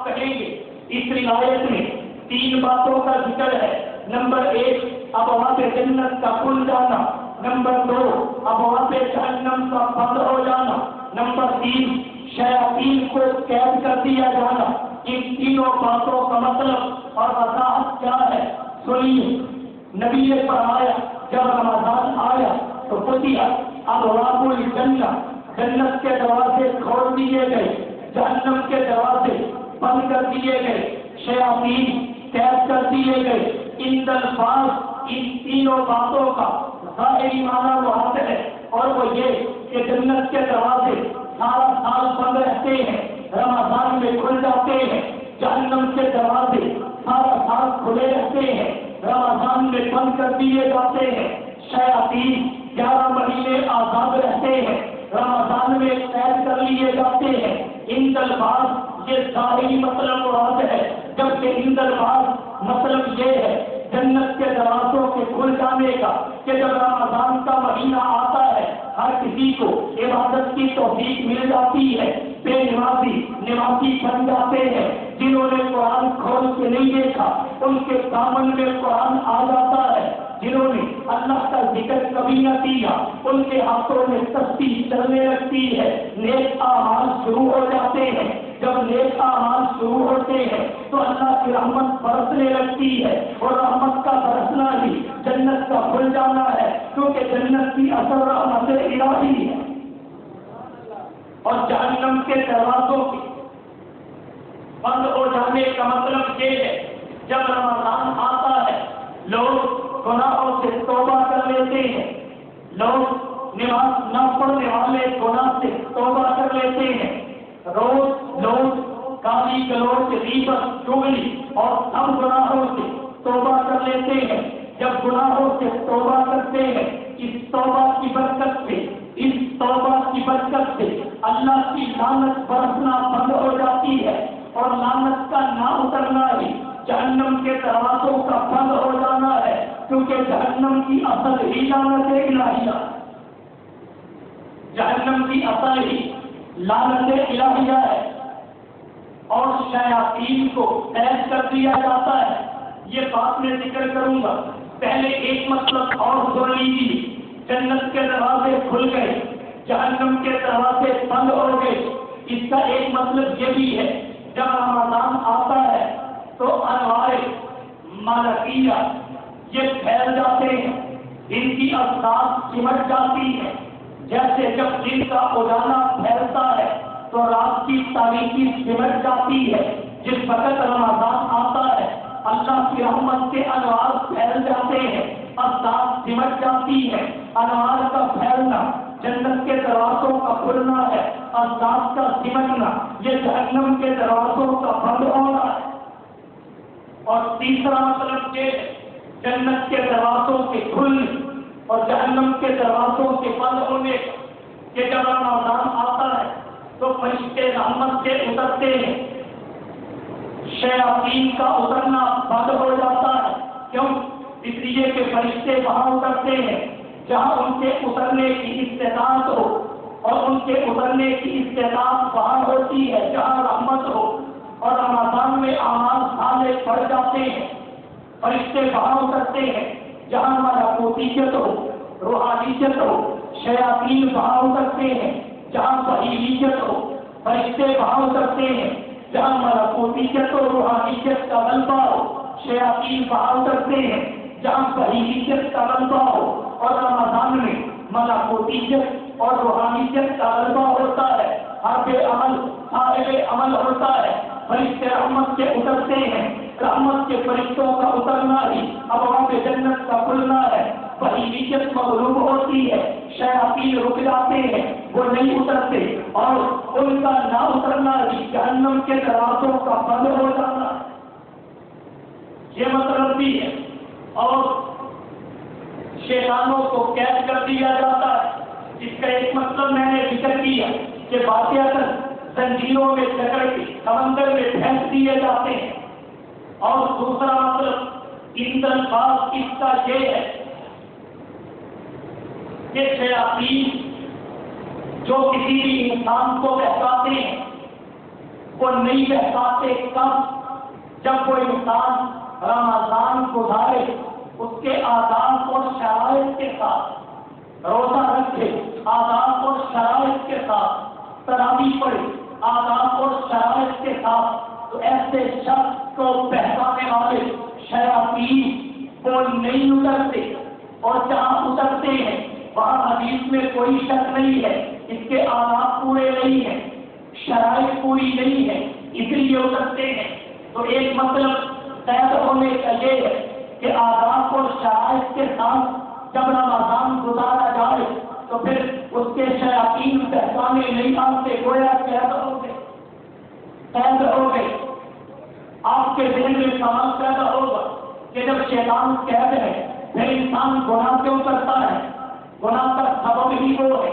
آپ کہیں گے اس روایت میں 3 باتوں کا ذکر ہے. نمبر 1 ابواب جنت کا کھل جانا. نمبر 2 ابواب جہنم کا بند ہو جانا. نمبر 3 شیاطین کو قید کر دیا جانا. ان تینوں باتوں کا مطلب اور وضاحت کیا ہے سنیے. نبی نے فرمایا جب رمضان آیا تو فتح ابواب الجنہ، جنت کے دروازے کھول دیے گئے، جہنم کے دروازے بند کر دیے گئے، شیاطین قید کر دیے گئے. ان الفاظ ان تینوں باتوں کا ظاہری معنی واضح ہے اور وہ یہ کہ جنت کے دروازے سارا سال بند رہتے ہیں، رمضان میں کھل جاتے ہیں. جہنم کے دروازے سارا سال کھلے رہتے ہیں، رمضان میں بند کر دیے جاتے ہیں. شیاطین 11 مہینے آزاد رہتے ہیں، رمضان میں قید کر لیے جاتے ہیں. ان الفاظ یہ ظاہری مطلب واضح ہے، جبکہ ان الفاظ مطلب یہ ہے جنت کے دروازوں کے کھل جانے کا کہ جب رمضان کا مہینہ آتا ہے ہر کسی کو عبادت کی توفیق مل جاتی ہے. بے نمازی بن جاتے ہیں. جنہوں نے قرآن کھول کے نہیں دیکھا ان کے دامن میں قرآن آ جاتا ہے. جنہوں نے اللہ کا ذکر کبھی نہ کیا ان کے ہاتھوں میں تسبیح چلنے لگتی ہے. نیک اعمال شروع ہو جاتے ہیں. جب نیک اعمال شروع ہوتے ہیں تو اللہ کی رحمت برسنے لگتی ہے اور رحمت کا برسنا ہی جنت کا کھل جانا ہے، کیونکہ جنت کی اثر رحمت الہی ہے. اور جہنم کے دروازوں کے بند ہو جانے کا مطلب یہ ہے جب رمضان آتا ہے لوگ گناہوں سے توبہ کر لیتے ہیں، لوگ نماز نہ پڑھنے والے گناہ سے توبہ کر لیتے ہیں. روز لوگ گالی گلوچ غیبت چغلی اور سب گناہوں سے توبہ کر لیتے ہیں. جب گناہوں سے توبہ کرتے ہیں اس توبہ کی برکت سے اللہ کی لعنت برسنا بند ہو جاتی ہے اور لعنت کا نہ اترنا ہی جہنم کے دروازوں کا بند ہو جانا ہے، کیونکہ جہنم کی اصل ہی لعنت الہیہ، جہنم کی اصل ہی لعنت الہیہ ہے. اور شیاطین کو قید کر دیا جاتا ہے. یہ بات میں ذکر کروں گا. پہلے ایک مطلب اور سن لیجیے. جنت کے دروازے کھل گئے، جہنم کے دروازے بند ہو گئے. اس کا ایک مطلب یہ بھی ہے جب رمضان آتا ہے تو انوار ملکیہ یہ پھیل جاتے ہیں، ان کی افساس سمٹ جاتی ہے. جیسے جب دن کا اجالا پھیلتا ہے تو رات کی تاریکی سمٹ جاتی ہے. جس وقت رمضان آتا ہے اللہ کی رحمت کے انوار پھیل جاتے ہیں، افساس سمٹ جاتی ہے. انوار کا پھیلنا جنت کے دروازوں کا کھلنا ہے، افساس کا سمٹنا یہ جہنم کے دروازوں کا بند ہونا ہے. اور تیسرا مطلب یہ جنت کے دروازوں کے کھلنے اور جہنم کے دروازوں کے بند ہونے کہ جب رمضان آتا ہے تو فرشتے رحمت سے اترتے ہیں، شیاطین کا اترنا بند ہو جاتا ہے. کیوں؟ اس لیے کہ فرشتے وہاں اترتے ہیں جہاں ان کے اترنے کی استطاعت ہو، اور ان کے اترنے کی استطاعت وہاں ہوتی ہے جہاں رحمت ہو. اور رمضان میں اعمال صالح بڑھ جاتے ہیں. فرشتے وہاں اترتے ہیں جہاں ملکوتیت ہو، روحانیت ہو. شیاطین وہاں اترتے ہیں جہاں بہیمیت ہو. فرشتے وہاں اترتے ہیں جہاں ملکوتیت و روحانیت کا غلبہ ہو. شیاطین وہاں اترتے ہیں جہاں بہیمیت کا غلبہ ہو. اور رمضان میں ملکوتیت اور روحانیت کا غلبہ ہوتا ہے. ہر بے عمل صاحب عمل ہوتا ہے. فرشتے رحمت سے اترتے ہیں. رحمت کے فرشتوں کا اترنا ہی ابواب جنت کا کھلنا ہے. بہیمیت مغلوب ہوتی ہے، شیاطین رک جاتے ہیں، وہ نہیں اترتے، اور ان کا نہ اترنا ہی جہنم کے دروازوں کا بند ہو جانا ہے. یہ مطلب بھی ہے. اور شیطانوں کو قید کر دیا جاتا ہے. اس کا ایک مطلب میں نے ذکر کیا کہ واقعہ زنجیروں میں جکڑ کے سمندر میں پھینک دیے جاتے ہیں. اور دوسرا مطلب ان الفاظ اس کا یہ ہے کہ شیاطین جو کسی بھی انسان کو بہکاتے ہیں وہ نہیں بہکاتے کب؟ جب وہ انسان رمضان گزارے اس کے آداب اور شرائط کے ساتھ، روزہ رکھے آداب اور شرائط کے ساتھ، تراویح پڑھے آداب اور شرائط کے ساتھ، تو ایسے شخص کو بہکانے والے شیاطین وہ نہیں اترتے، اور جہاں اترتے ہیں وہاں حدیث میں کوئی شک نہیں ہے اس کے آداب پورے نہیں ہیں، شرائط پوری نہیں ہے، اس لیے اترتے ہیں۔ تو ایک مطلب قید ہونے کا یہ ہے کہ آداب اور شرائط کے ساتھ جب رمضان گزارا جائے تو پھر اس کے شیاطین بہکانے نہیں آتے، گویا قید ہو گئے، قید ہو گئے۔ آپ کے ذہن میں سوال پیدا ہوگا کہ جب شیطان قید ہے پھر انسان گناہ کیوں کرتا ہے؟ گناہ کا سبب ہی وہ ہے،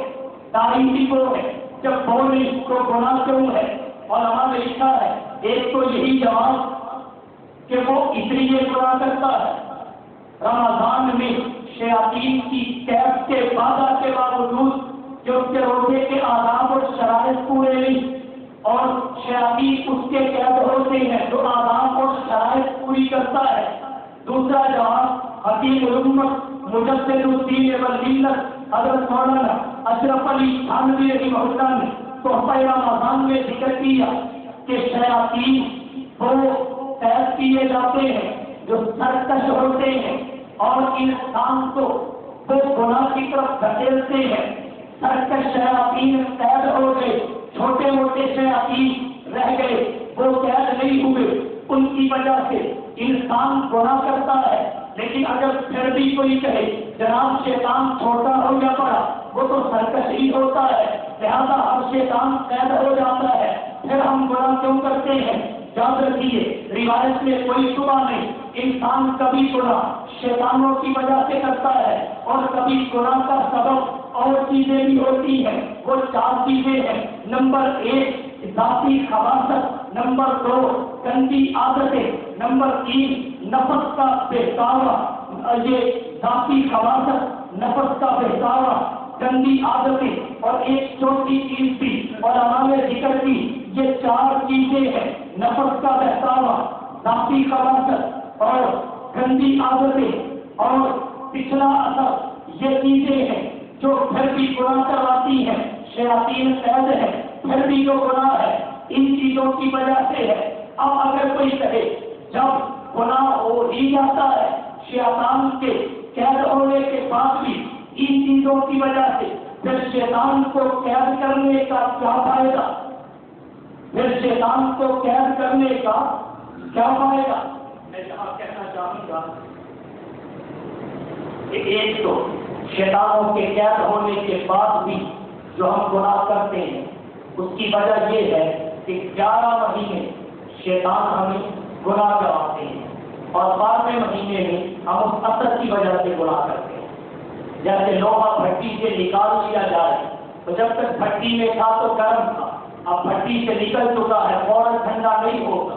داعی ہی وہ ہے، جب وہ نہیں تو گناہ کیوں ہے؟ اور ہمارے لکھا ہے ایک تو یہی جواب کہ وہ اس لیے گناہ کرتا ہے رمضان میں شیاطین کی قید کے وعدہ کے باوجود جو اس کے روزے کے آداب اور شرائط پورے نہیں، اور شیاطین اس کے قید ہوتے ہیں جو آداب اور شرائط پوری کرتا ہے۔ دوسرا جواب حکیم الامت مجدد الدین والملت حضرت مولانا اشرف علی تھانوی رحمہ اللہ نے تحفہ رمضان میں ذکر کیا کہ شیاطین وہ قید کیے جاتے ہیں جو سرکش ہوتے ہیں اور انسان کو وہ گناہ کی طرف دھکیلتے ہیں۔ سرکش شیاطین قید ہو گئے، چھوٹے موٹے شیاطین رہ گئے، وہ قید نہیں ہوئے، ان کی وجہ سے انسان گناہ کرتا ہے۔ لیکن اگر پھر بھی کوئی کہے جناب شیطان چھوٹا ہو یا بڑا وہ تو سرکش ہی ہوتا ہے، لہذا ہر شیطان قید ہو جاتا ہے، پھر ہم گناہ کیوں کرتے ہیں؟ یاد رکھیے روایت میں کوئی شبہ نہیں، انسان کبھی گناہ شیطانوں کی وجہ سے کرتا ہے اور کبھی گناہ کا سبب اور چیزیں بھی ہوتی ہیں۔ وہ 4 چیزیں ہیں۔ نمبر 1 ذاتی خباثت، نمبر 2 گندی عادتیں، نمبر 3 نفس کا بہتاوا۔ یہ ذاتی خباثت، نفس کا بہتاوا، گندی عادتیں اور ایک چھوٹی چیز بھی، اور ہمارے ذکر کی یہ 4 چیزیں ہیں، نفس کا بہتاوا، ذاتی خباثت اور گندی عادتیں اور پچھلا اثر، یہ چیزیں ہیں جو پھر بھی گناہ کرواتی ہیں۔ شیاطین قید ہے پھر بھی جو گناہ ہے ان چیزوں کی وجہ سے ہے۔ اب اگر کوئی کہے جب گناہ ہو ہی جاتا ہے شیطان کے قید ہونے کے بعد بھی ان چیزوں کی وجہ سے، پھر شیطان کو قید کرنے کا کیا فائدہ؟ پھر شیطان کو قید کرنے کا کیا فائدہ؟ میں جہاں کہنا چاہوں گا کہ ایک تو شیطانوں کے قید ہونے کے بعد بھی جو ہم گناہ کرتے ہیں اس کی وجہ یہ ہے کہ 11 مہینے شیطان ہمیں گناہ کرواتے ہیں اور 12ویں مہینے میں ہم اس اثر کی وجہ سے گناہ کرتے ہیں۔ جیسے لوہا بھٹی سے نکال لیا جائے تو جب تک بھٹی میں تھا تو گرم تھا، اب بھٹی سے نکل چکا ہے فوراً ٹھنڈا نہیں ہوگا،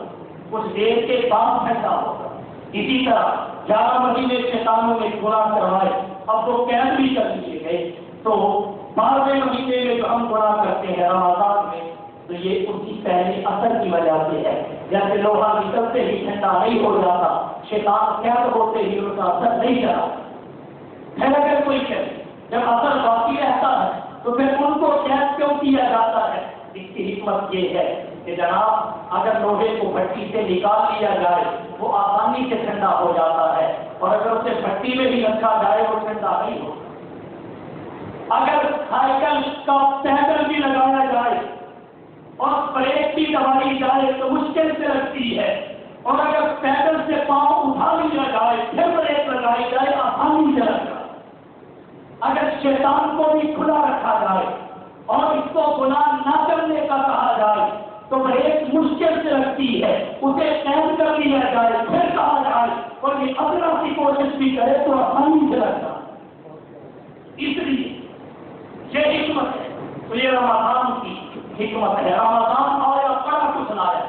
کچھ دیر کے بعد ٹھنڈا ہوگا۔ اسی طرح 11 مہینے شیطانوں نے گناہ کروائے، اب وہ قید بھی کر دیے گئے، تو 12ویں مہینے میں جو ہم گناہ کرتے ہیں رمضان میں تو یہ اس کی پہلے اثر کی وجہ سے ہے۔ جیسے لوہا نکلتے ہی ٹھنڈا نہیں ہو جاتا، شیطان قید ہوتے ہی ان کا اثر نہیں چلا۔ پھر اگر کوئی کہے جب اثر باقی رہتا ہے تو پھر ان کو قید کیوں کیا جاتا ہے؟ اس کی حکمت یہ ہے کہ جناب اگر لوہے کو بھٹی سے نکال لیا جائے وہ آسانی سے ٹھنڈا ہو جاتا ہے، اور اگر اسے بھٹی میں بھی رکھا جائے وہ ٹھنڈا نہیں ہوتا۔ اگر سائیکل کا پیڈل بھی لگایا جائے اور بریک بھی دبائی جائے تو مشکل سے لگتی ہے، اور اگر پیڈل سے پاؤں اٹھا لیا جائے پھر بریک لگائی جائے آسانی سے لگ جائے۔ اگر شیطان کو بھی کھلا رکھا جائے اور اس کو گناہ نہ کرنے کا کہا جائے تو بریک مشکل سے لگتی ہے، اسے قید کر دیا جائے پھر کہا جائے اور یہ ادنا کی کوشش بھی کرے تو آسانی سے لگ جائے۔ اس لیے یہ حکمت ہے، تو یہ رمضان کی حکمت ہے۔ رمضان آیا بڑا کچھ لایا،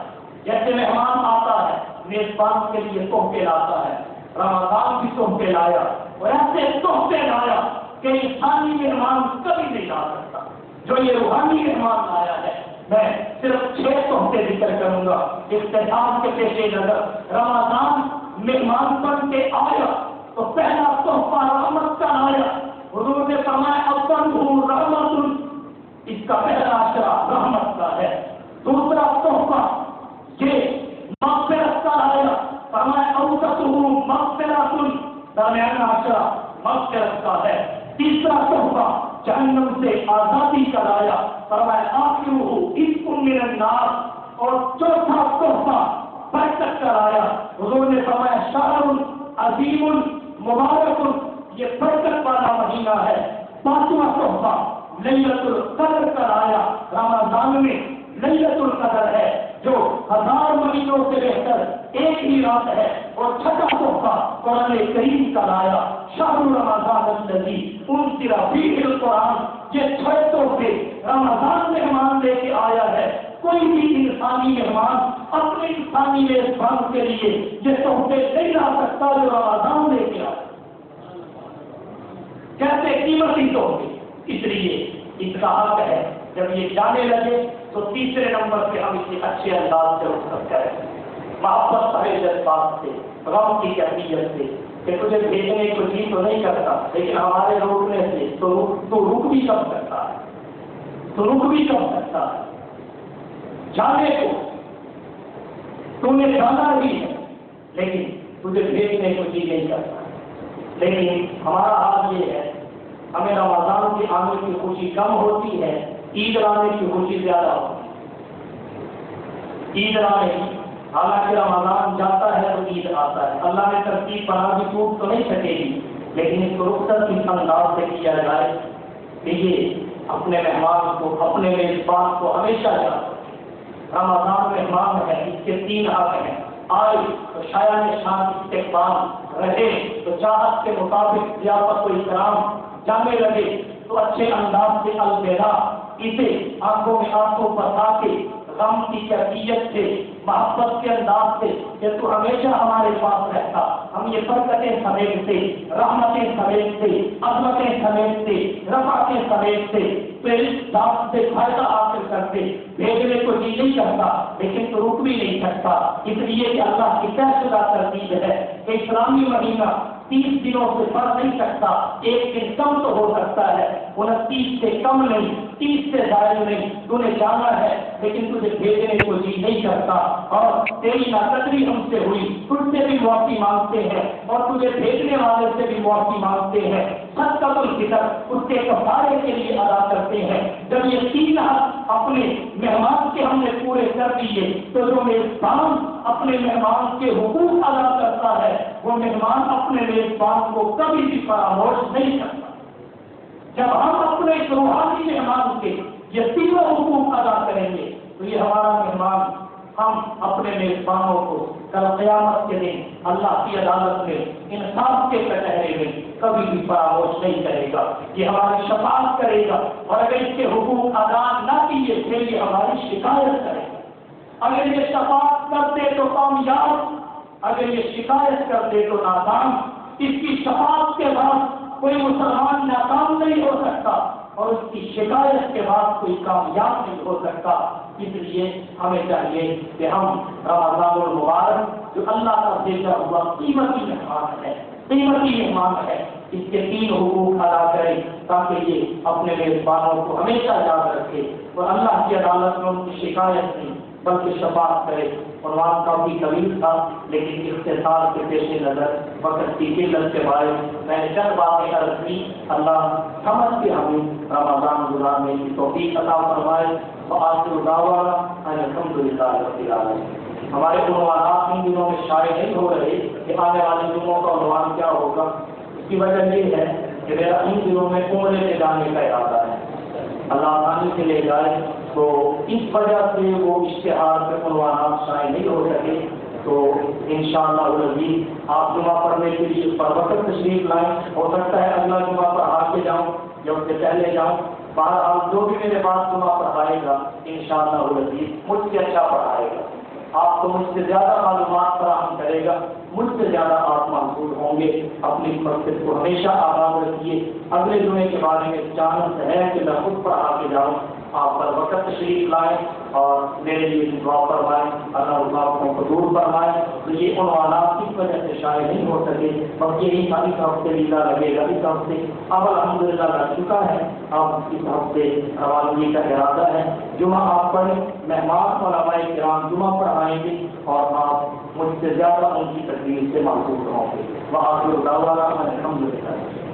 جیسے مہمان آتا ہے میزبان کے لیے تحفے لاتا ہے، رمضان بھی تحفے لایا اور ایسے تحفے لایا کہ انسانی مہمان کبھی نہیں لا سکتا۔ جو یہ روحانی مہمان لایا ہے میں صرف 6 تحفے ذکر کروں گا اختتام کے پیش نظر۔ رمضان مہمان بن کے آیا تو پہلا تحفہ رحمت کا آیا۔ حضور نے فرمایا اول رحمت، اس کا پہلا عشرہ رحمت کا ہے۔ دوسرا تحفہ یہ مغفرت کا آیا، فرمایا اوسطہ مغفرۃ، درمیانہ عشرہ مغفرت کا ہے۔ تیسرا تحفہ جہنم سے آزادی کا لایا، فرمایا آخرہ عتق من النار، اور چوتھا تحفہ برکت کا لایا۔ حضور نے فرمایا شہر عظیم مبارک، یہ برکت والا مہینہ ہے۔ پانچواں تحفہ لیلۃ القدر کا لایا، رمضان میں لیلۃ القدر ہے جو 1000 مہینوں سے بہتر ایک ہی رات ہے۔ اور چھٹا تحفہ قرآن کریم کا لایا، شہر رمضان الذی انزل فیہ القرآن، یہ 6 تحفے رمضان مہمان لے کے آیا ہے۔ کوئی بھی انسانی مہمان اپنے انسانی میزبان کے لیے یہ تحفے نہیں لا سکتا جو رمضان لے کے آیا۔ کیسے قیمتی تحفے، اس لیے اس کا حق ہے جب یہ جانے لگے تو تیسرے نمبر پہ ہم اسے اچھے انداز سے رخصت کریں، محبت بھرے جذبات سے، غم کی کیفیت سے کہ تجھے بھیجنے کو جی تو نہیں کرتا، لیکن ہمارے روکنے سے تو رک بھی کم سکتا ہے، تو رک بھی کم سکتا ہے۔ جانے کو تو نے جانا ہی ہے لیکن تجھے بھیجنے کو جی نہیں کرتا۔ لیکن ہمارا حال یہ ہے، ہمیں رمضان کے آنے کی خوشی کم ہوتی ہے، عید آنے کی خوشی زیادہ ہوتی ہے۔ عید آنے کی، حالانکہ رمضان جاتا ہے تو عید آتا ہے، اللہ نے ترتیب بنا بھی ٹوٹ تو نہیں سکے گی، لیکن اس کو رخصت اس انداز سے کیا جائے کہ یہ اپنے مہمان کو، اپنے میزبان کو ہمیشہ یاد۔ رمضان مہمان ہے، اس کے 3 حق ہیں، آئے تو شایان شان استقبال، رہے تو چاہت کے مطابق ضیافت و اکرام، جانے لگے تو اچھے انداز سے الوداع، اسے آنکھوں میں آنکھوں بتا کے غم کی کیفیت سے، محبت کے انداز سے کہ تو ہمیشہ ہمارے پاس رہتا، ہم یہ برکتیں سمیٹتے، رحمتیں سمیٹتے، عظمتیں سمیٹتے، رفعتیں سمیٹتے، پھر ذات سے فائدہ حاصل کرتے، بھیجنے کو جی نہیں کرتا لیکن تو رک بھی نہیں سکتا، اس لیے کہ اللہ کی طے شدہ ترتیب ہے کہ اسلامی مہینہ 30 دنوں سے بڑھ نہیں سکتا، ایک دن کم تو ہو سکتا ہے، 29 سے کم نہیں، 30 سے زائد نہیں۔ تو نے جانا ہے لیکن تجھے بھیجنے کو جی نہیں کرتا، اور تیری ناقدری ہم سے ہوئی، تجھ سے بھی معافی مانگتے ہیں اور تجھے بھیجنے والے سے بھی معافی مانگتے ہیں، صدقۃ الفطر اس کے کفارے کے لیے ادا کرتے ہیں۔ جب یہ 3 حق اپنے مہمان کے ہم نے پورے کر دیے تو جو میزبان اپنے مہمان کے حقوق ادا کرتا ہے وہ مہمان اپنے میزبان کو کبھی بھی فراموش نہیں کرتا۔ جب ہم اپنے روحانی مہمان کے یہ 3 حقوق ادا کریں گے تو یہ ہمارا مہمان ہم اپنے میزبانوں کو کل قیامت کے دن اللہ کی عدالت میں انصاف کے کٹہرے میں کبھی بھی فراموش نہیں کرے گا، یہ ہماری شفاعت کرے گا، اور اگر اس کے حقوق ادا نہ کیے پھر یہ ہماری شکایت کرے گا۔ اگر یہ شفاعت کرتے تو کامیاب، اگر یہ شکایت کرتے تو ناکام۔ اس کی شفاعت کے بعد کوئی مسلمان ناکام نہیں ہو سکتا اور اس کی شکایت کے بعد کوئی کامیاب نہیں ہو سکتا۔ اس لیے ہمیں چاہیے کہ ہم رمضان المبارک جو اللہ کا بھیجا ہوا قیمتی مہمان ہے، قیمتی مہمان ہے، اس کے 3 حقوق ادا کریں تاکہ یہ اپنے میزبانوں کو ہمیشہ یاد رکھے اور اللہ کی عدالت میں ان کی شکایت نہیں بلکہ شفاعت کرے۔ عنوان کافی طویل تھا لیکن اختصار کے پیش نظر وقت کی قلت کے باعث میں نے چند باتیں عرض کی۔ اللہ سمجھ کے ہمیں رمضان گزارنے کی توفیق عطا فرمائے۔ وآخر دعوانا ان الحمدللہ رب العالمین۔ ہمارے عنوانات ان دنوں میں شائع نہیں ہو رہے کہ آنے والے دنوں کا عنوان کیا ہوگا، اس کی وجہ یہ ہے کہ میرا ان دنوں میں عمرے سے جانے کا ارادہ ہے، اللہ آسانی سے لے جائے، تو اس وجہ سے وہ اشتہار پہ عنوانات شائع نہیں ہو سکے۔ تو انشاءاللہ العزیز آپ جمعہ پڑھنے کے لیے اس پر وقت تشریف لائیں، ہو سکتا ہے اگلا جمعہ پر آ کے جاؤں یا اس سے پہلے جاؤں، بہرحال جو بھی میرے پاس جمعہ پڑھائے گا انشاءاللہ العزیز مجھ سے اچھا پڑھائے گا، آپ کو مجھ سے زیادہ معلومات فراہم کرے گا، مجھ سے زیادہ آپ محفوظ ہوں گے۔ اپنی مقصد کو ہمیشہ آباد رکھیے۔ اگلے جمعے کے بارے میں چانس ہے کہ میں خود پڑھا کے جاؤں، آپ پر وقت تشریف لائیں اور میرے لیے دعا فرمائیں، اللہ رکاوٹوں کو دور فرمائیں۔ تو یہ عنوانات کس وجہ سے شائع نہیں ہو سکے، بلکہ یہی تھا اس ہفتے لیلا لگے گا، اس ہفتے اب الحمدللہ لگ چکا ہے، اب اس ہفتے روانگی کا ارادہ ہے۔ جمعہ آپ پڑھیں، مہمان علماء کرام جمعہ پڑھائیں گے اور آپ مجھ سے زیادہ ان کی تقریر سے محفوظ ہوں گے۔ وآخر دعوانا الحمدللہ۔